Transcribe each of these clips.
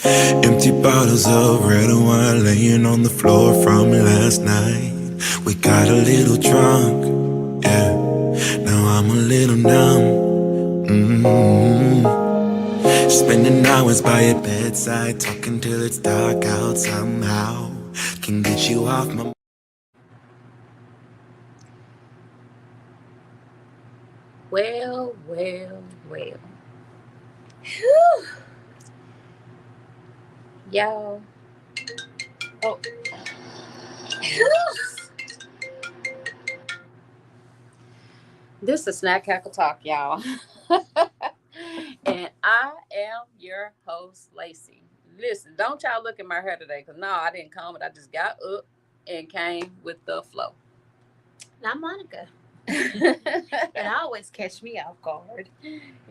Empty bottles of red wine laying on the floor from last night. We got a little drunk, yeah. Now I'm a little numb. Spending hours by your bedside, talking till it's dark out somehow. Can get you off my. Well, well, well. Whew. Y'all. Oh. This is Snack Cackle Talk, y'all. And I am your host, Lacey. Listen, don't y'all look at my hair today, because no, I didn't comb it. I just got up and came with the flow. Not Monica. And I always catch me off guard.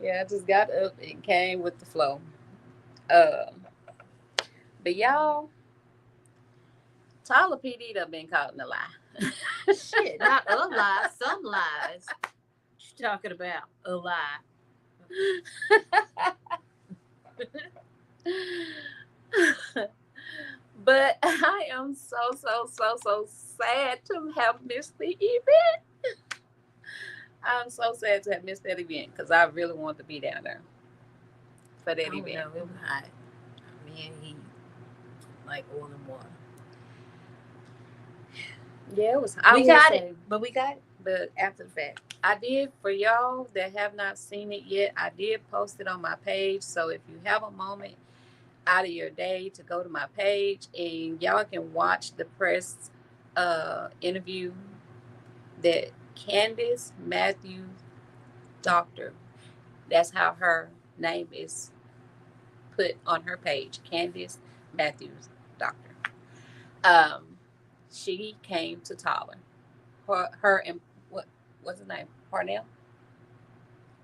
Yeah, I just got up and came with the flow. Um, but y'all, Tyler PD done been caught in a lie. Shit, not a lie, some lies. What you talking about? A lie. But I am so sad to have missed the event. I'm so sad to have missed that event because I really want to be down there for that event. No, it was hot. Me and he, like oil and water. Yeah, it was. We got it. But after the fact, I did, for y'all that have not seen it yet, I did post it on my page. So if you have a moment out of your day to go to my page, and y'all can watch the press interview that Candice MatthewsDr. That's how her name is put on her page, Candice MatthewsDr. Um, she came to Tyler. Her and what's his name? Parnell.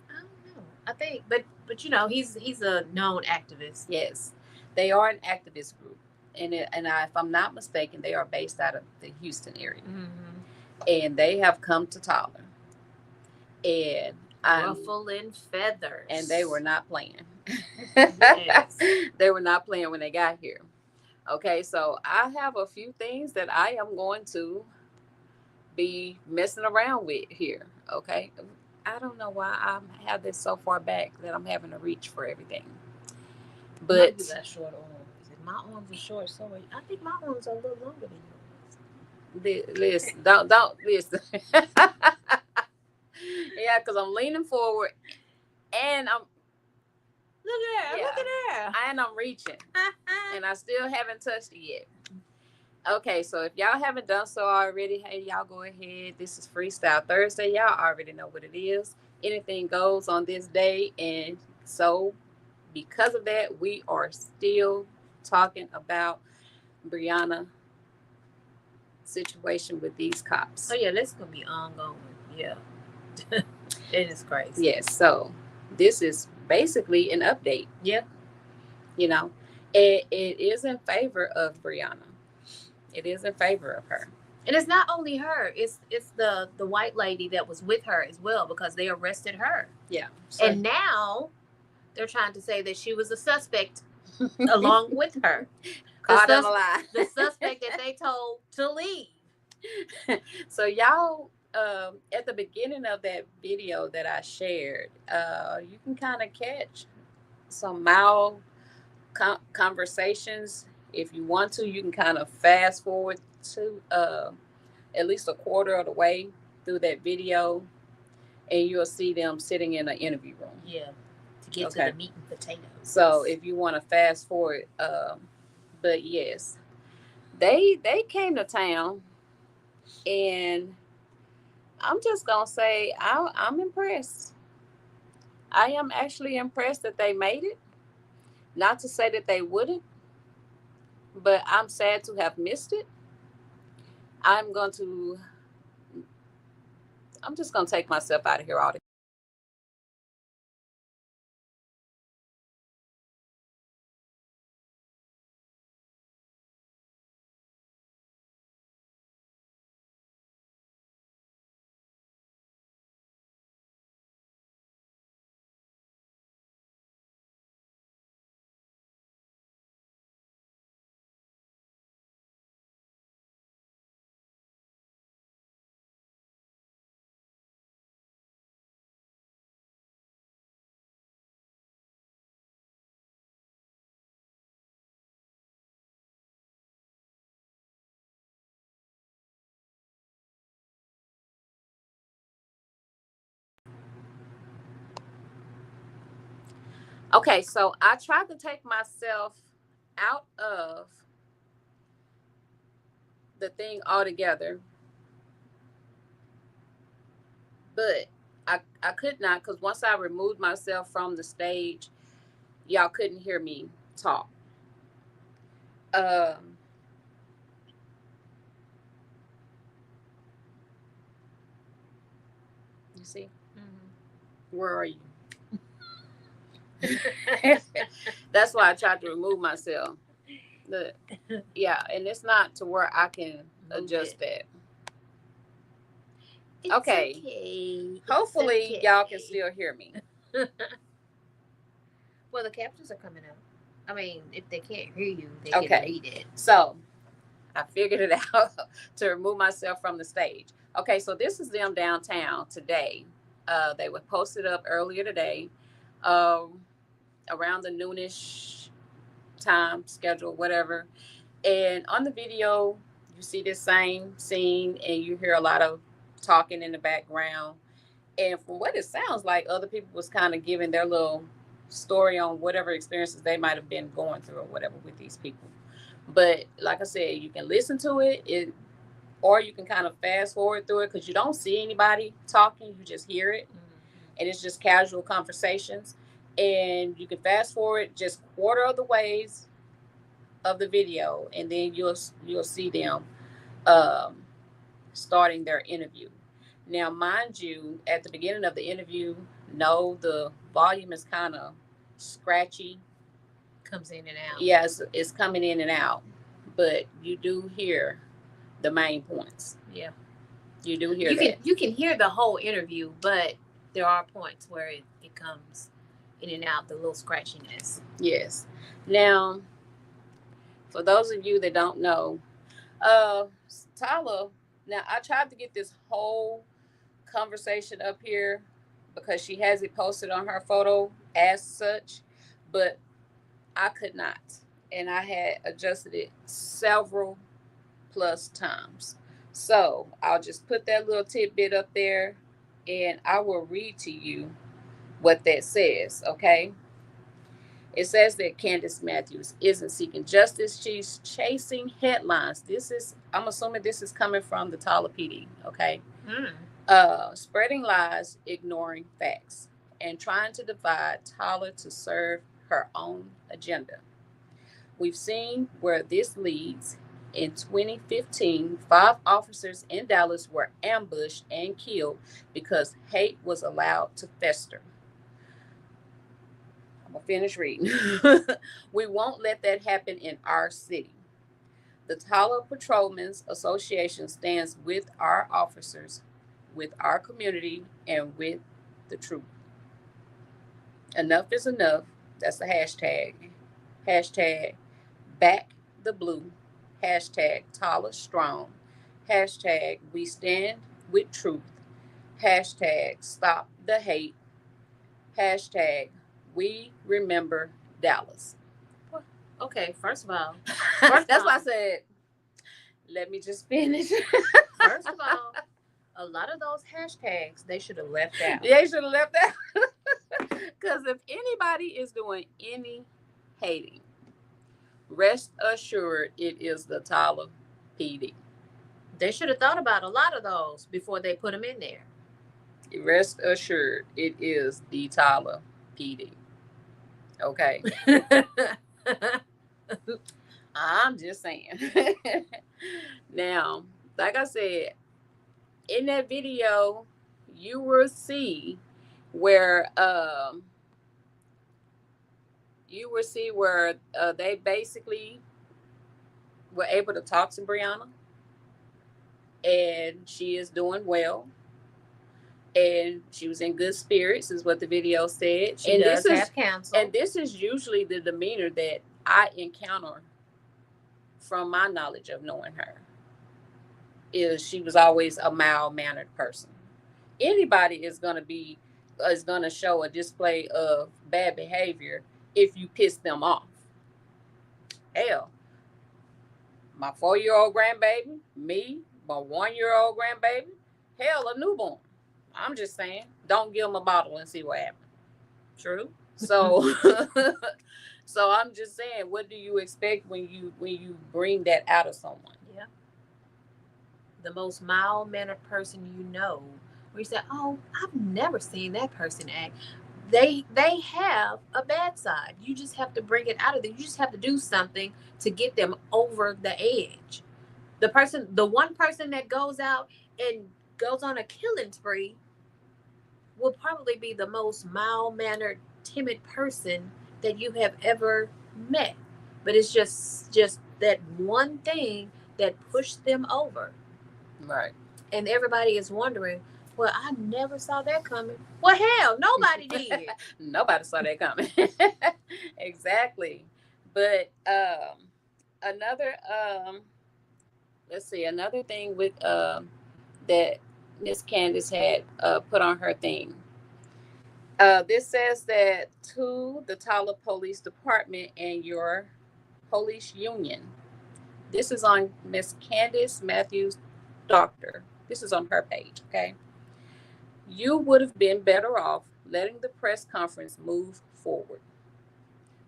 I don't know. I think, but you know, he's a known activist. Yes, they are an activist group, and if I'm not mistaken, they are based out of the Houston area, and they have come to Tyler, and ruffling feathers, and they were not playing. Yes. They were not playing when they got here. Okay, so I have a few things that I am going to be messing around with here. Okay, I don't know why I have this so far back that I'm having to reach for everything. But you got short arms. My arms are short, so I think my arms are a little longer than yours. Listen, don't listen. Yeah, because I'm leaning forward, and I'm look at her, and I'm reaching, and I still haven't touched it yet. Okay, so if y'all haven't done so already, hey, y'all go ahead. This is Freestyle Thursday. Y'all already know what it is. Anything goes on this day. And so, because of that, we are still talking about Brianna situation with these cops. Oh, yeah, this is going to be ongoing. Yeah. It is crazy. Yes, so this is basically an update. Yeah. You know, it is in favor of Brianna. It is in favor of her. And it's not only her, it's the white lady that was with her as well, because they arrested her. Yeah. So, and now they're trying to say that she was a suspect along with her. The suspect that they told to leave. So y'all, at the beginning of that video that I shared, you can kind of catch some mild conversations. If you want to, you can kind of fast forward to at least a quarter of the way through that video, and you'll see them sitting in an interview room. Yeah, to get to the meat and potatoes. So if you want to fast forward, but yes, they came to town, and I'm just gonna say I'm impressed. I am actually impressed that they made it. Not to say that they wouldn't, but I'm sad to have missed it. I'm going to. I'm just gonna take myself out of here altogether. Okay, so I tried to take myself out of the thing altogether, but I could not, because once I removed myself from the stage, y'all couldn't hear me talk. Um, you see, where are you? That's why I tried to remove myself. Look, yeah, and it's not to where I can adjust that. It's okay. It's Hopefully, okay. y'all can still hear me. Well, the captions are coming out. I mean, if they can't hear you, they can read it. So I figured it out to remove myself from the stage. Okay, so this is them downtown today. They were posted up earlier today, around the noonish time schedule, whatever. And on the video, you see this same scene, and you hear a lot of talking in the background. And from what it sounds like, other people was kind of giving their little story on whatever experiences they might have been going through or whatever with these people. But like I said, you can listen to it, or you can kind of fast forward through it, because you don't see anybody talking, you just hear it, and it's just casual conversations. And you can fast forward just quarter of the ways of the video, and then you'll see them um, starting their interview. Now, mind you, at the beginning of the interview, no, the volume is kind of scratchy. Comes in and out. Yes, it's coming in and out, but you do hear the main points. Yeah, you do hear that. You can hear the whole interview, but there are points where it comes in and out, the little scratchiness. Yes. Now, for those of you that don't know, Tyler, now I tried to get this whole conversation up here because she has it posted on her photo as such, but I could not. And I had adjusted it several plus times. So I'll just put that little tidbit up there, and I will read to you what that says, okay? It says that Candice Matthews isn't seeking justice. She's chasing headlines. I'm assuming this is coming from the Tyler PD, okay? Spreading lies, ignoring facts, and trying to divide Tyler to serve her own agenda. We've seen where this leads. In 2015, 5 officers in Dallas were ambushed and killed because hate was allowed to fester. I'm going to finish reading. We won't let that happen in our city. The Tyler Patrolmen's Association stands with our officers, with our community, and with the truth. Enough is enough. That's the hashtag. Hashtag back the blue. Hashtag Tyler strong. Hashtag we stand with truth. Hashtag stop the hate. Hashtag we remember Dallas. Okay, first of all, that's why I said, let me just finish. First of all, a lot of those hashtags they should have left out. They should have left out. Because if anybody is doing any hating, rest assured it is the Tyler PD. They should have thought about a lot of those before they put them in there. Rest assured it is the Tyler PD. Okay. I'm just saying. Now, like I said, in that video, you will see where they basically were able to talk to Brianna, and she is doing well, and she was in good spirits, is what the video said. She does have counsel. And this is usually the demeanor that I encounter from my knowledge of knowing her. Is she was always a mild-mannered person. Anybody is going to show a display of bad behavior if you piss them off. Hell, my 4-year-old grandbaby, me, my 1-year-old grandbaby, hell, a newborn. I'm just saying, don't give them a bottle and see what happens. True. So, so I'm just saying, what do you expect when you bring that out of someone? Yeah. The most mild-mannered person you know, where you say, "Oh, I've never seen that person act." They have a bad side. You just have to bring it out of them. You just have to do something to get them over the edge. The one person that goes out and goes on a killing spree will probably be the most mild-mannered, timid person that you have ever met. But it's just that one thing that pushed them over. Right. And everybody is wondering, well, I never saw that coming. Well, hell, nobody did. Nobody saw that coming. Exactly. But another let's see, another thing with that Miss Candice had put on her thing. This says that to the Tyler Police Department and your police union. This is on Miss Candice MatthewsDr. This is on her page, okay? You would have been better off letting the press conference move forward.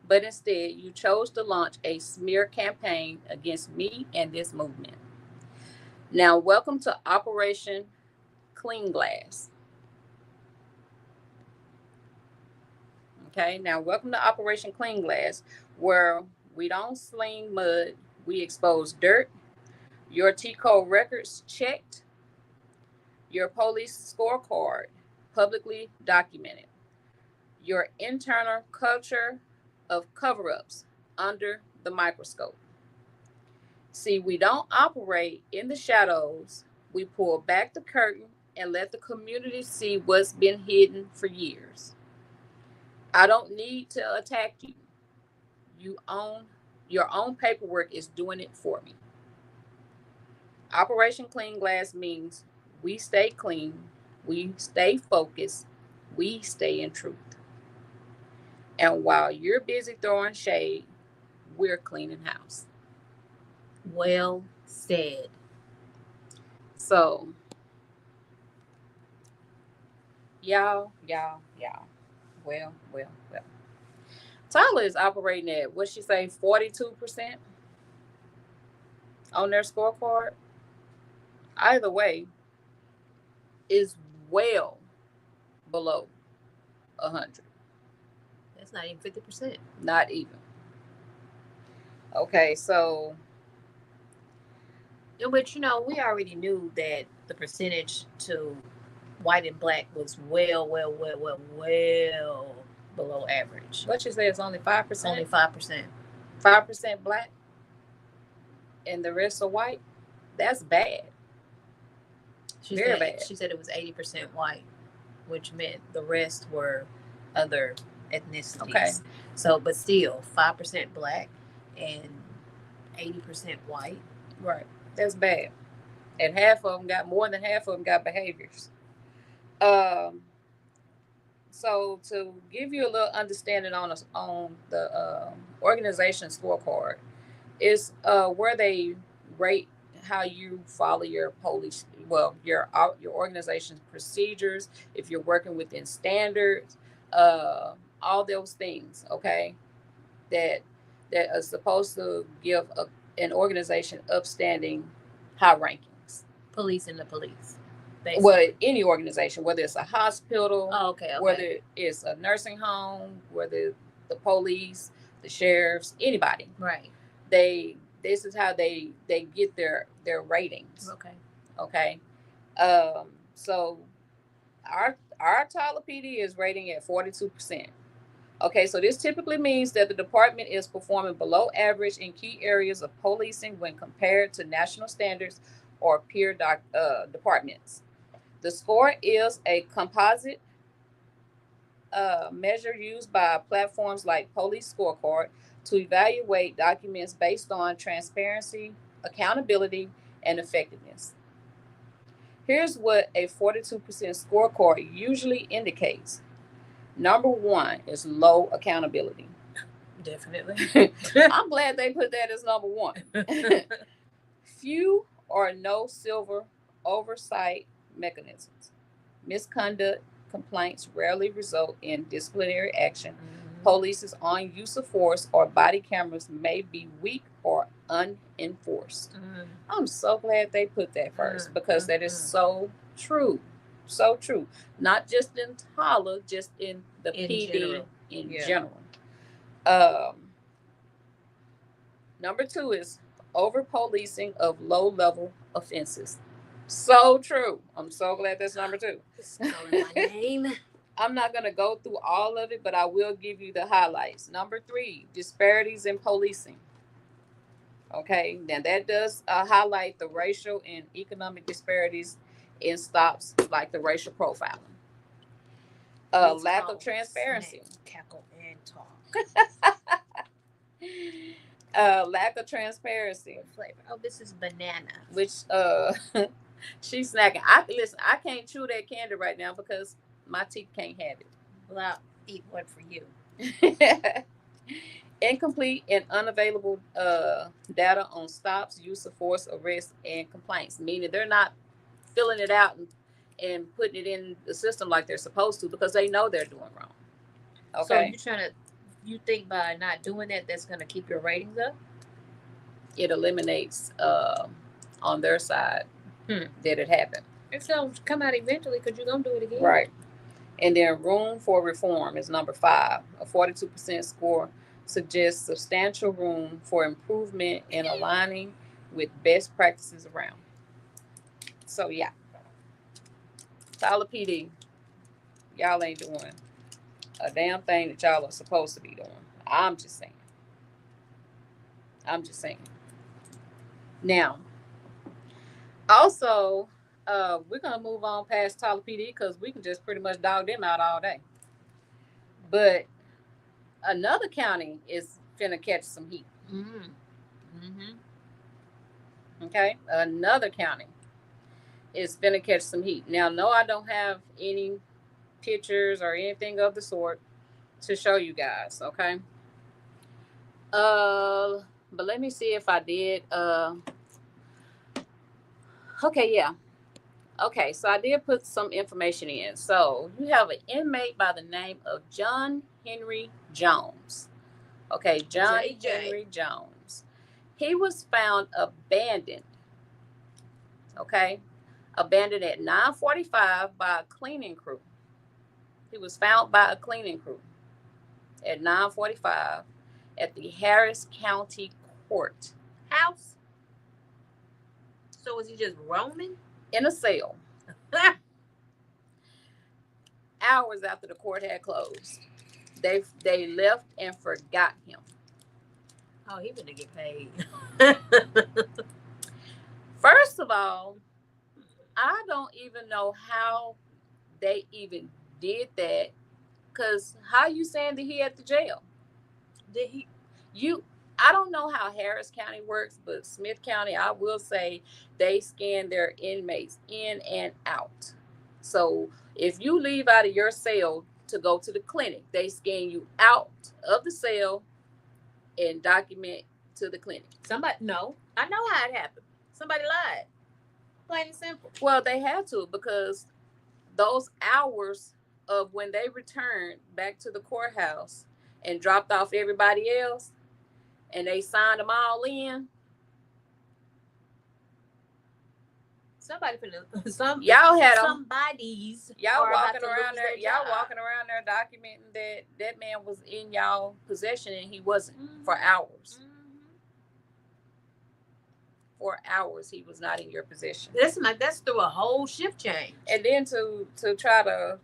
But instead, you chose to launch a smear campaign against me and this movement. Now, welcome to Operation Clean Glass. Okay, now welcome to Operation Clean Glass, where we don't sling mud, we expose dirt, your T code records checked, your police scorecard publicly documented, your internal culture of cover ups under the microscope. See, we don't operate in the shadows, we pull back the curtain and let the community see what's been hidden for years. I don't need to attack you. You own your own paperwork is doing it for me. Operation Clean Glass means we stay clean, we stay focused, we stay in truth. And while you're busy throwing shade, we're cleaning house. Well said. So, y'all. Well. Tyler is operating at what she say 42% on their scorecard. Either way, is well below 100. That's not even 50%. Not even. Okay, so. But we already knew that the percentage to white and black was well below average. What you say is only 5%? Only 5%. 5% black and the rest are white? That's bad. Very bad. She said it was 80% white, which meant the rest were other ethnicities. Okay. So, but still, 5% black and 80% white. Right. That's bad. And more than half of them got behaviors. So to give you a little understanding on the organization scorecard, is where they rate how you follow your police, your organization's procedures, if you're working within standards, all those things, okay, that are supposed to give an organization upstanding high rankings. Police and the police. Basically. Well, any organization, whether it's a hospital, okay. Whether it's a nursing home, whether the police, the sheriffs, anybody. Right. This is how they get their ratings. Okay. So our Tyler PD is rating at 42%. Okay, so this typically means that the department is performing below average in key areas of policing when compared to national standards or peer departments. The score is a composite measure used by platforms like Police Scorecard to evaluate documents based on transparency, accountability, and effectiveness. Here's what a 42% scorecard usually indicates. Number one is low accountability. Definitely. I'm glad they put that as number one. Few or no silver oversight mechanisms. Misconduct complaints rarely result in disciplinary action, Police's on use of force or body cameras may be weak or unenforced. I'm so glad they put that first because that is so true. So true. Not just in Tyler, just in the PD general. In general. Number 2 is over policing of low level offenses. So true. I'm so glad that's number 2. It's calling my name. I'm not going to go through all of it, but I will give you the highlights. Number 3, disparities in policing. Okay, now that does highlight the racial and economic disparities in stops like the racial profiling. Lack of transparency. Cackle and talk. Lack of transparency. Flavor. Oh, this is banana. Which she's snacking. Listen, I can't chew that candy right now because my teeth can't have it. Well, I'll eat one for you. Incomplete and unavailable data on stops, use of force, arrests, and complaints. Meaning they're not filling it out and putting it in the system like they're supposed to because they know they're doing wrong. Okay. So you think by not doing that, that's going to keep your ratings up? It eliminates on their side that it happened. It's going to come out eventually because you're going to do it again. Right. And then room for reform is number 5. A 42% score suggests substantial room for improvement in aligning with best practices around. So, yeah. Tyler PD, y'all ain't doing a damn thing that y'all are supposed to be doing. I'm just saying. Now, also, we're going to move on past Tyler PD because we can just pretty much dog them out all day. But another county is finna catch some heat. Okay? Another county is finna catch some heat. Now, no, I don't have any pictures or anything of the sort to show you guys, okay? But let me see if I did. Okay, yeah. Okay, so I did put some information in. So you have an inmate by the name of John Henry Jones. Okay, John Henry Jones. He was found abandoned. Okay, abandoned at 9:45 by a cleaning crew. He was found by a cleaning crew at 9:45 at the Harris County Court House. So was he just roaming? In a cell. Hours after the court had closed. They left and forgot him. Oh, he gonna get paid. First of all, I don't even know how they even did that. Because how you saying that he at the jail? Did he? I don't know how Harris County works, but Smith County, I will say they scan their inmates in and out. So if you leave out of your cell to go to the clinic, they scan you out of the cell and document to the clinic. No, I know how it happened. Somebody lied. Plain and simple. Well, they had to because those hours of when they returned back to the courthouse and dropped off everybody else, and they signed them all in. Y'all had somebody's. Y'all walking around there. Y'all walking around there documenting that man was in y'all possession and he wasn't for hours. For hours, he was not in your possession. That's through a whole shift change. And then to try to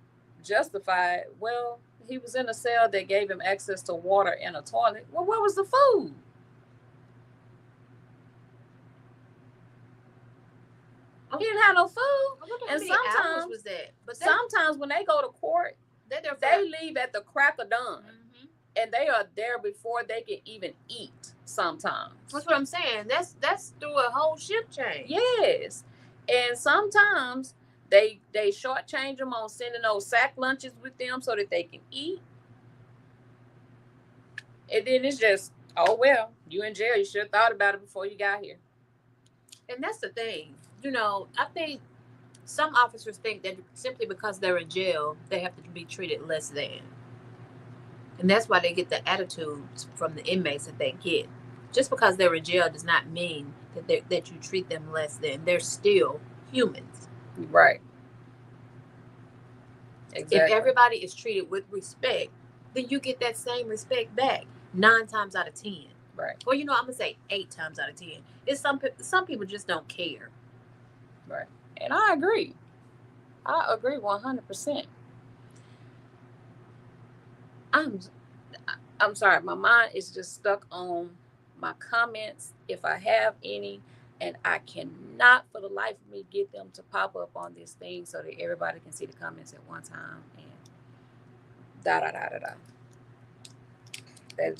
justify it, well, he was in a cell that gave him access to water and a toilet. Well, where was the food? He didn't have no food. And sometimes was that? But sometimes when they go to court, they leave at the crack of dawn. And they are there before they can even eat sometimes. That's what I'm saying. That's through a whole shift change. Yes. And sometimes they shortchange them on sending those sack lunches with them so that they can eat. And then it's just, oh, well, you in jail. You should have thought about it before you got here. And that's the thing. You know, I think some officers think that simply because they're in jail, they have to be treated less than. And that's why they get the attitudes from the inmates that they get. Just because they're in jail does not mean that you treat them less than. They're still humans. Right. Exactly. If everybody is treated with respect, then you get that same respect back 9 times out of 10. Right. Well, I'm gonna say 8 times out of 10. It's some people just don't care. Right. And I agree. I agree 100%. I'm sorry, my mind is just stuck on my comments, if I have any, and I cannot for the life of me get them to pop up on this thing so that everybody can see the comments at one time. And da da da da da. That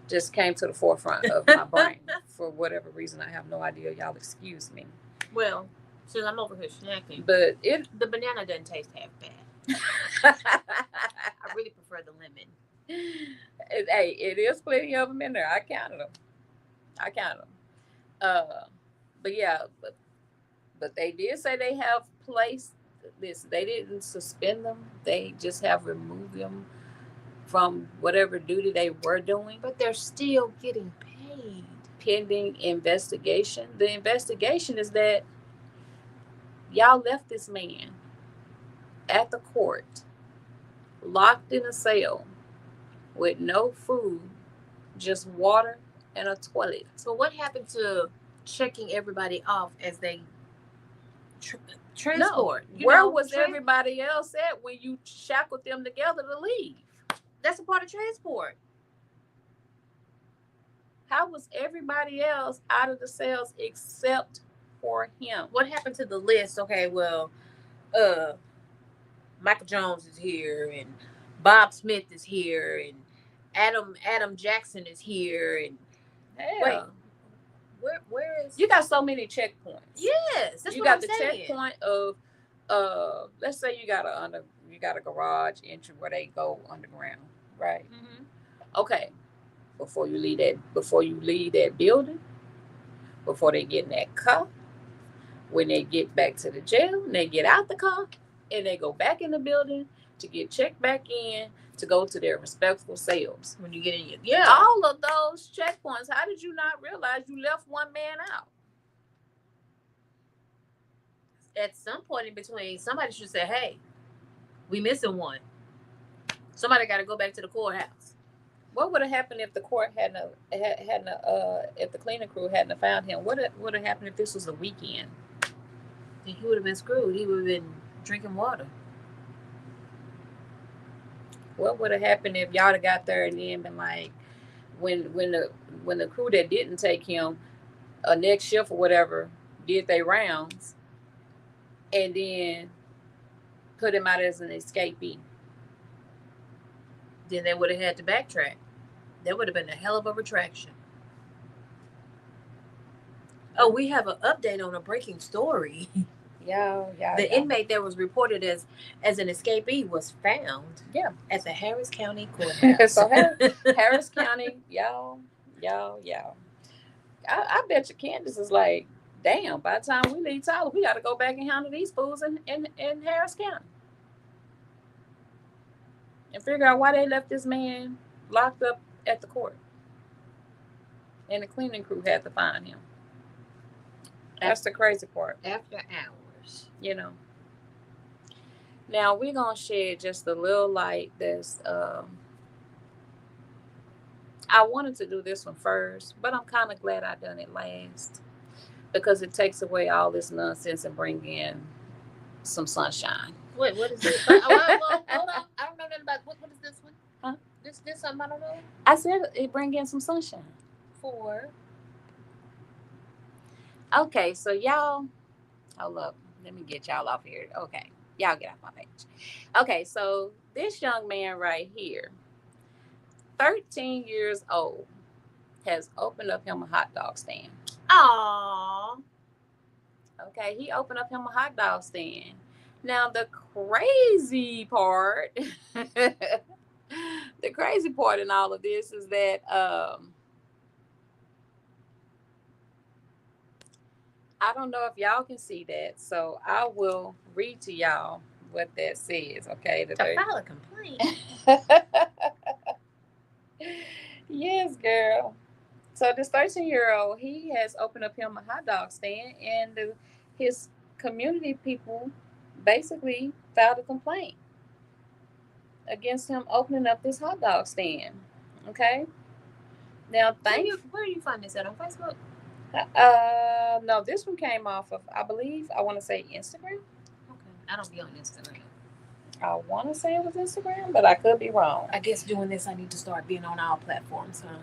just came to the forefront of my brain for whatever reason. I have no idea. Y'all excuse me. Well, since I'm over here snacking, but the banana doesn't taste half bad. I really prefer the lemon. Hey, it is plenty of them in there. I counted them. But yeah, but they did say they have placed this. They didn't suspend them. They just have removed them from whatever duty they were doing. But they're still getting paid. Pending investigation. The investigation is that y'all left this man at the court, locked in a cell with no food, just water and a toilet. So what happened to checking everybody off as they transport? No. Where was everybody else at when you shackled them together to leave? That's a part of transport. How was everybody else out of the cells except for him? What happened to the list? Okay, well, Michael Jones is here, and Bob Smith is here, and Adam Jackson is here, and wait, where is? You got so many checkpoints. Yes, that's you what got I'm the saying. Checkpoint of let's say you got a garage entry where they go underground, right? Mm-hmm. Okay, before you leave that building, before they get in that car, when they get back to the jail, and they get out the car, and they go back in the building to get checked back in to go to their respectful cells. When you get in, all of those checkpoints. How did you not realize you left one man out? At some point in between, somebody should say, "Hey, we missing one. Somebody got to go back to the courthouse." What would have happened if the court if the cleaning crew hadn't found him? What would have happened if this was a weekend? He would have been screwed. He would have been drinking water. What would have happened if y'all got there and then been like, when the crew that didn't take him, next shift or whatever, did their rounds, and then put him out as an escapee? Then they would have had to backtrack. That would have been a hell of a retraction. Oh, we have an update on a breaking story. The inmate that was reported as an escapee was found. Yeah. At the Harris County Courthouse. So Harris County, y'all. I bet you Candice is like, damn, by the time we leave Tyler, we got to go back and handle these fools in Harris County. And figure out why they left this man locked up at the court. And the cleaning crew had to find him. That's the crazy part. After hours. Now, we're going to shed just a little light. That's, I wanted to do this one first, but I'm kind of glad I done it last. Because it takes away all this nonsense and bring in some sunshine. Wait, what is this? Hold on. I don't know nothing about what is this one? Huh? This something I don't know? I said it bring in some sunshine. For? Okay, so y'all, hold up. Let me get y'all off here. Okay, y'all get off my page. Okay, so this young man right here, 13 years old, has opened up him a hot dog stand. Aww. Okay, he opened up him a hot dog stand. Now, the crazy part in all of this is that I don't know if y'all can see that, so I will read to y'all what that says. Okay, To file a complaint. Yes, girl. So this 13-year-old, he has opened up him a hot dog stand, and his community people basically filed a complaint against him opening up this hot dog stand. Okay. Now, Where do you find this at, on Facebook? No, this one came off of, I believe, I want to say Instagram. Okay, I don't be on Instagram. I want to say it was Instagram, but I could be wrong. I guess doing this, I need to start being on all platforms, huh?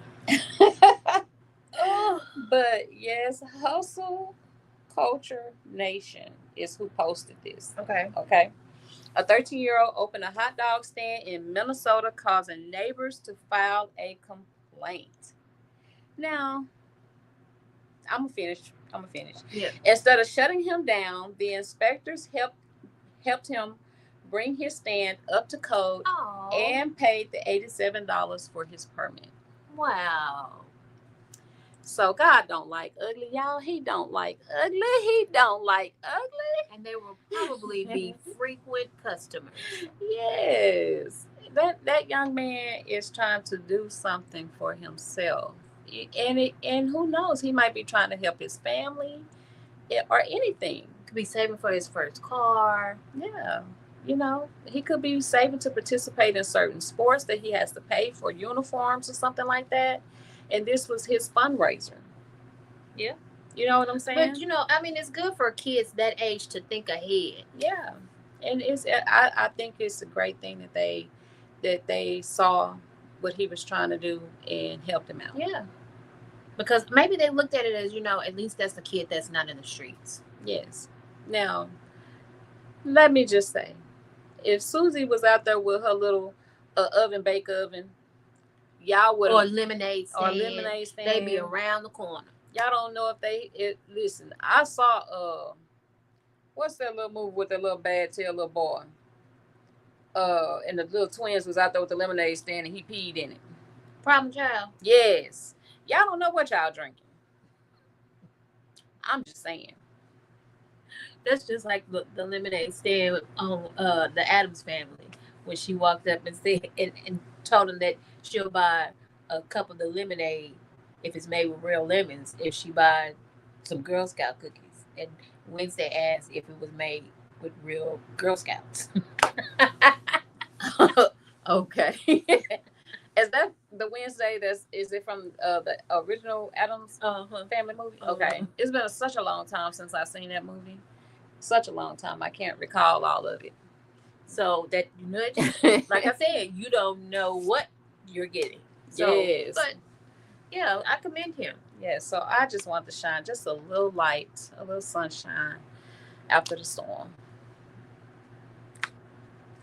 But yes, Hustle Culture Nation is who posted this. Okay. Okay. A 13-year-old opened a hot dog stand in Minnesota, causing neighbors to file a complaint. Now, I'm gonna finish. Yeah. Instead of shutting him down, the inspectors helped him bring his stand up to code. Aww. And paid the $87 for his permit. Wow. So God don't like ugly, y'all. He don't like ugly. He don't like ugly. And they will probably be frequent customers. Yes. That young man is trying to do something for himself. And who knows, he might be trying to help his family or anything. Could be saving for his first car. Yeah. You know, he could be saving to participate in certain sports that he has to pay for uniforms or something like that. And this was his fundraiser. Yeah. You know what I'm saying? But, I mean, it's good for kids that age to think ahead. Yeah. And I think it's a great thing that they saw what he was trying to do and helped him out. Yeah. Because maybe they looked at it as, at least that's a kid that's not in the streets. Yes. Now, let me just say, if Susie was out there with her little bake oven, y'all would, or lemonade stand, they'd be around the corner. Y'all don't know if listen, I saw what's that little movie with the little bad tail little boy, and the little twins was out there with the lemonade stand and he peed in it. Problem Child. Yes. Y'all don't know what y'all drinking. I'm just saying. That's just like the lemonade stand on the Addams Family, when she walked up and said and told them that she'll buy a cup of the lemonade if it's made with real lemons if she buys some Girl Scout cookies. And Wednesday asked if it was made with real Girl Scouts. Okay. Is that the Wednesday? Is it from the original Addams Family movie? Okay. It's been such a long time since I've seen that movie. Such a long time. I can't recall all of it. So that like I said, you don't know what you're getting. So, yes. But yeah, I commend him. Yeah. So I just want to shine just a little light, a little sunshine after the storm.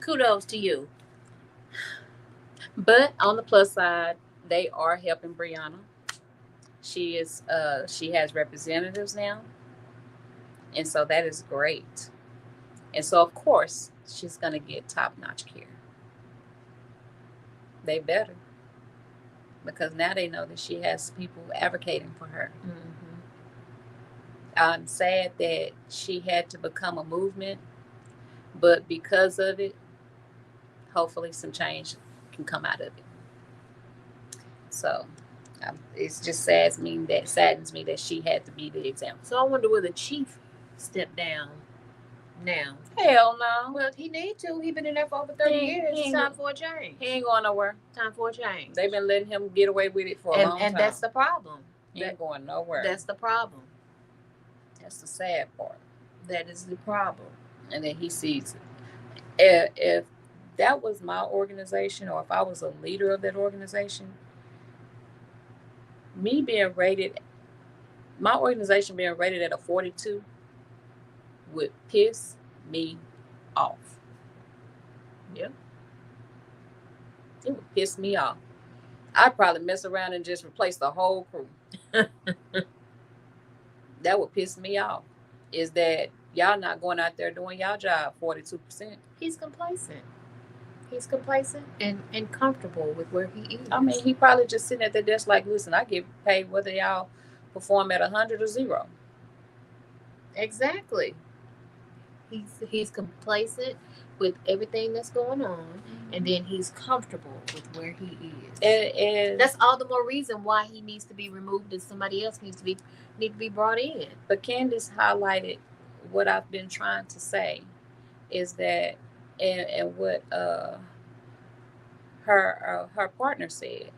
Kudos to you. But on the plus side, they are helping Brianna. She has representatives now. And so that is great. And so, of course, she's going to get top-notch care. They better. Because now they know that she has people advocating for her. Mm-hmm. I'm sad that she had to become a movement. But because of it, hopefully some change can come out of it. So it's just saddens me that she had to be the example. So I wonder will the chief step down now? Hell no. Well, he need to. He been in there for over 30 years. It's time for a change. He ain't going nowhere. Time for a change. They've been letting him get away with it for a long time. And that's the problem. He ain't going nowhere. That's the problem. That's the sad part. That is the problem. And then he sees it. If that was my organization, or if I was a leader of that organization, my organization being rated at a 42 would piss me off. Yeah. It would piss me off. I'd probably mess around and just replace the whole crew. That would piss me off. Is that y'all not going out there doing y'all job 42%. He's complacent. He's complacent and comfortable with where he is. I mean, he probably just sitting at the desk like, listen, I get paid whether y'all perform at 100 or 0. Exactly. he's complacent with everything that's going on, and then he's comfortable with where he is. And that's all the more reason why he needs to be removed, and somebody else needs to be brought in. But Candice highlighted what I've been trying to say is that, and what her partner said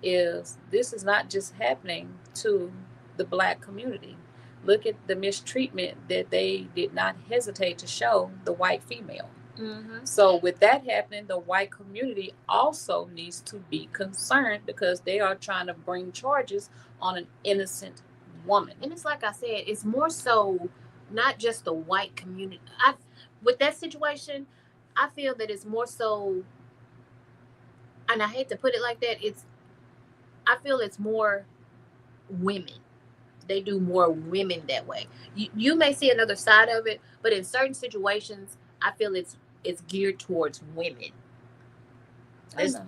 is this is not just happening to the Black community. Look at the mistreatment that they did not hesitate to show the white female. Mm-hmm. So with that happening, the white community also needs to be concerned because they are trying to bring charges on an innocent woman. And it's like I said, it's more so not just the white community. With that situation, I feel that it's more so, and I hate to put it like that, I feel it's more women. They do more women that way. You may see another side of it, but in certain situations, I feel it's geared towards women. No.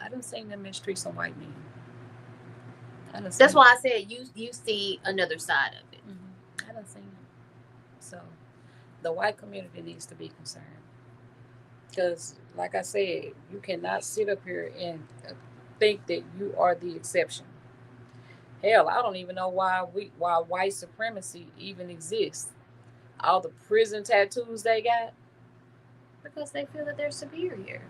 I don't see them mistreat some white men. That's why I said you see another side of it. Mm-hmm. I don't see it. So the white community needs to be concerned because, like I said, you cannot sit up here and think that you are the exception. Hell, I don't even know why white supremacy even exists. All the prison tattoos they got. Because they feel that they're superior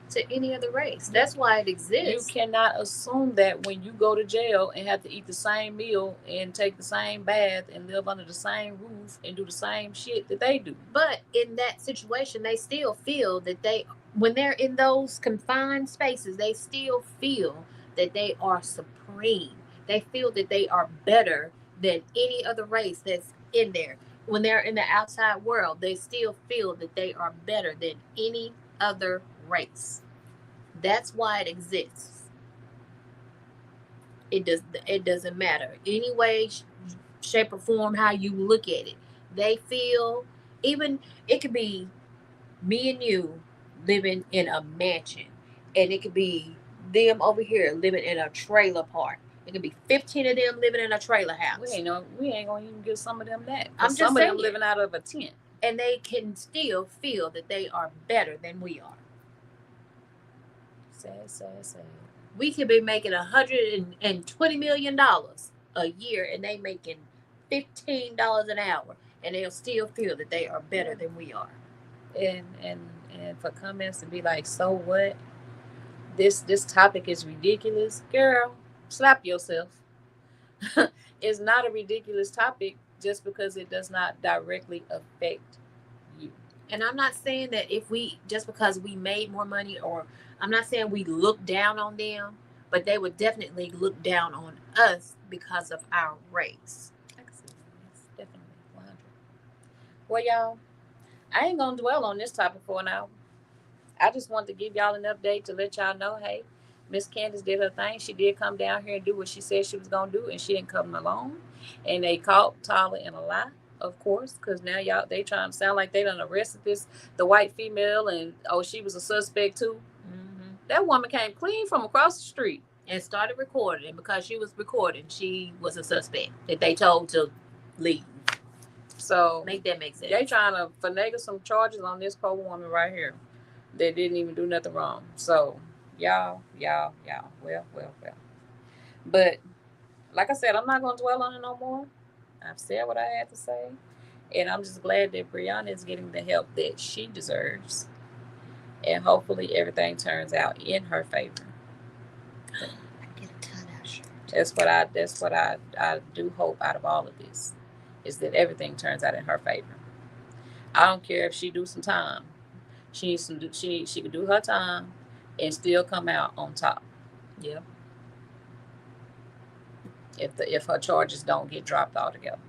to any other race. That's why it exists. You cannot assume that when you go to jail and have to eat the same meal and take the same bath and live under the same roof and do the same shit that they do. But in that situation, they still feel that when they're in those confined spaces, they still feel that they are supreme. They feel that they are better than any other race that's in there. When they're in the outside world, they still feel that they are better than any other race. That's why it exists. It doesn't matter any way, shape, or form how you look at it. They feel, even it could be me and you living in a mansion, and it could be them over here living in a trailer park. It could be 15 of them living in a trailer house. We ain't gonna even give some of them that. I'm just some saying, of them living out of a tent, and they can still feel that they are better than we are. Sad. We could be making $120 million a year, and they making $15 an hour, and they'll still feel that they are better than we are. And for comments to be like, so what? This topic is ridiculous, girl. Slap yourself. It's not a ridiculous topic just because it does not directly affect you. And I'm not saying that just because we made more money, or I'm not saying we look down on them, but they would definitely look down on us because of our race. I can see that. Yes, definitely. 100. Well, y'all, I ain't going to dwell on this topic for an hour. I just wanted to give y'all an update to let y'all know, hey, Miss Candice did her thing. She did come down here and do what she said she was going to do, and she didn't come alone. And they caught Tyler in a lie, of course, because now y'all, they trying to sound like they done arrested the white female, and, she was a suspect too. Mm-hmm. That woman came clean from across the street. And started recording, and because she was recording, she was a suspect that they told to leave. So make that make sense. They trying to finagle some charges on this poor woman right here. They didn't even do nothing wrong. So y'all. Well. But like I said, I'm not gonna dwell on it no more. I've said what I had to say. And I'm just glad that Brianna is getting the help that she deserves. And hopefully everything turns out in her favor. I get a tie-dye shirt. That's what I do hope out of all of this, is that everything turns out in her favor. I don't care if she do some time. She could do her time and still come out on top. Yeah. If her charges don't get dropped altogether,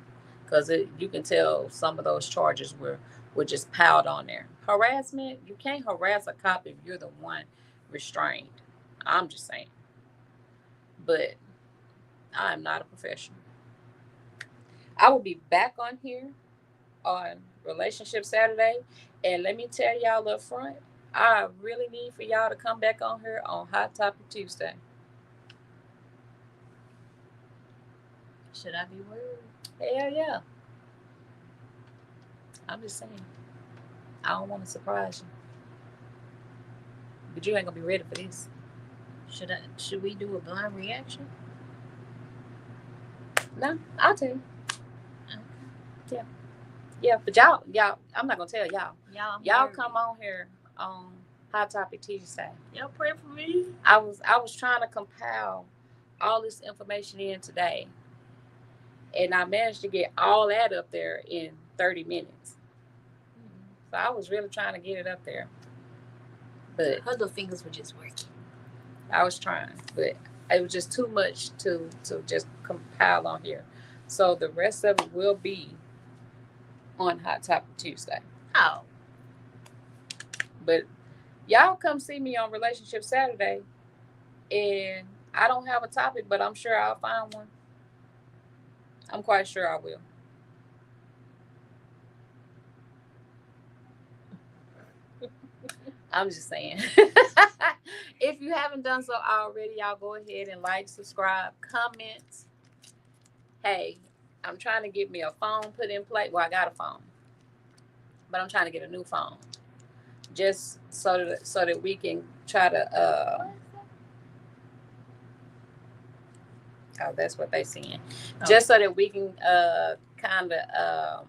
because you can tell some of those charges were just piled on there. Harassment, you can't harass a cop if you're the one restrained. I'm just saying. But I'm not a professional. I will be back on here on Relationship Saturday, and let me tell y'all up front, I really need for y'all to come back on here on Hot Topic Tuesday. Should I be worried? Hell yeah. I'm just saying. I don't want to surprise you. But you ain't gonna be ready for this. Should we do a blind reaction? No, I'll tell you. Okay. Yeah, but y'all, I'm not gonna tell y'all. Y'all come on here on Hot Topic Tuesday. Y'all pray for me. I was trying to compile all this information in today, and I managed to get all that up there in 30 minutes. So I was really trying to get it up there. But her little fingers were just working. I was trying, but it was just too much to just compile on here. So the rest of it will be on Hot Topic Tuesday. Oh. But y'all come see me on Relationship Saturday, and I don't have a topic, but I'm sure I'll find one. I'm quite sure I will. I'm just saying. If you haven't done so already, y'all go ahead and like, subscribe, comment. Hey, I'm trying to get me a phone put in place. Well, I got a phone, but I'm trying to get a new phone, just so that we can try to. Oh, that's what they saying. Oh. Just so that we can kind of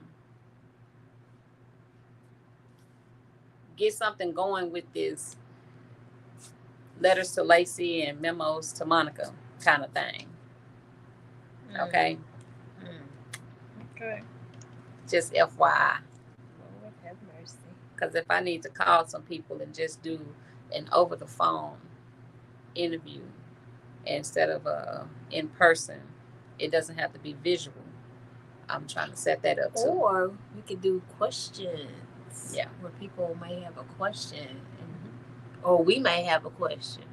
get something going with this letters to Lacey and memos to Monica kind of thing. Okay. Okay. Just FYI. Lord have mercy. Because if I need to call some people and just do an over the phone interview instead of in person, it doesn't have to be visual. I'm trying to set that up too. Or we could do questions. Yeah. Where people may have a question, or we may have a question.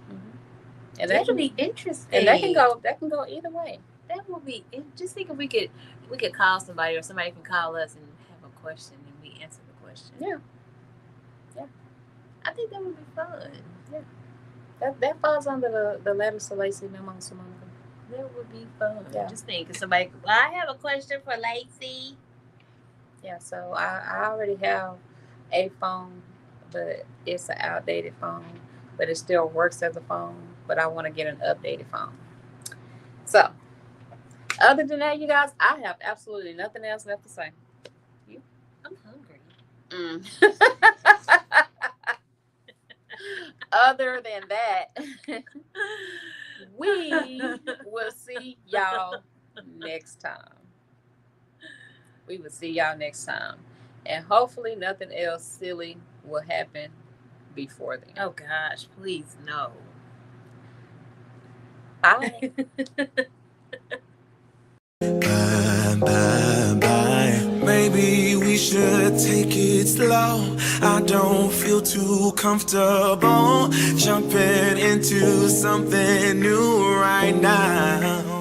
Mm-hmm. And that would be interesting. And that can go either way. That would be. Just think if we could call somebody, or somebody can call us and have a question, and we answer the question. Yeah. Yeah. I think that would be fun. Yeah. That falls under the letters to Lacey, memos to Monica. That would be fun. Yeah. Just think if somebody. Well, I have a question for Lacey. Yeah, so I already have a phone, but it's an outdated phone, but it still works as a phone, but I want to get an updated phone. So, other than that, you guys, I have absolutely nothing else left to say. You? I'm hungry. Other than that, we will see y'all next time. We will see y'all next time. And hopefully nothing else silly will happen before then. Oh, gosh. Please, no. Bye. Bye, bye, bye. Maybe we should take it slow. I don't feel too comfortable jumping into something new right now.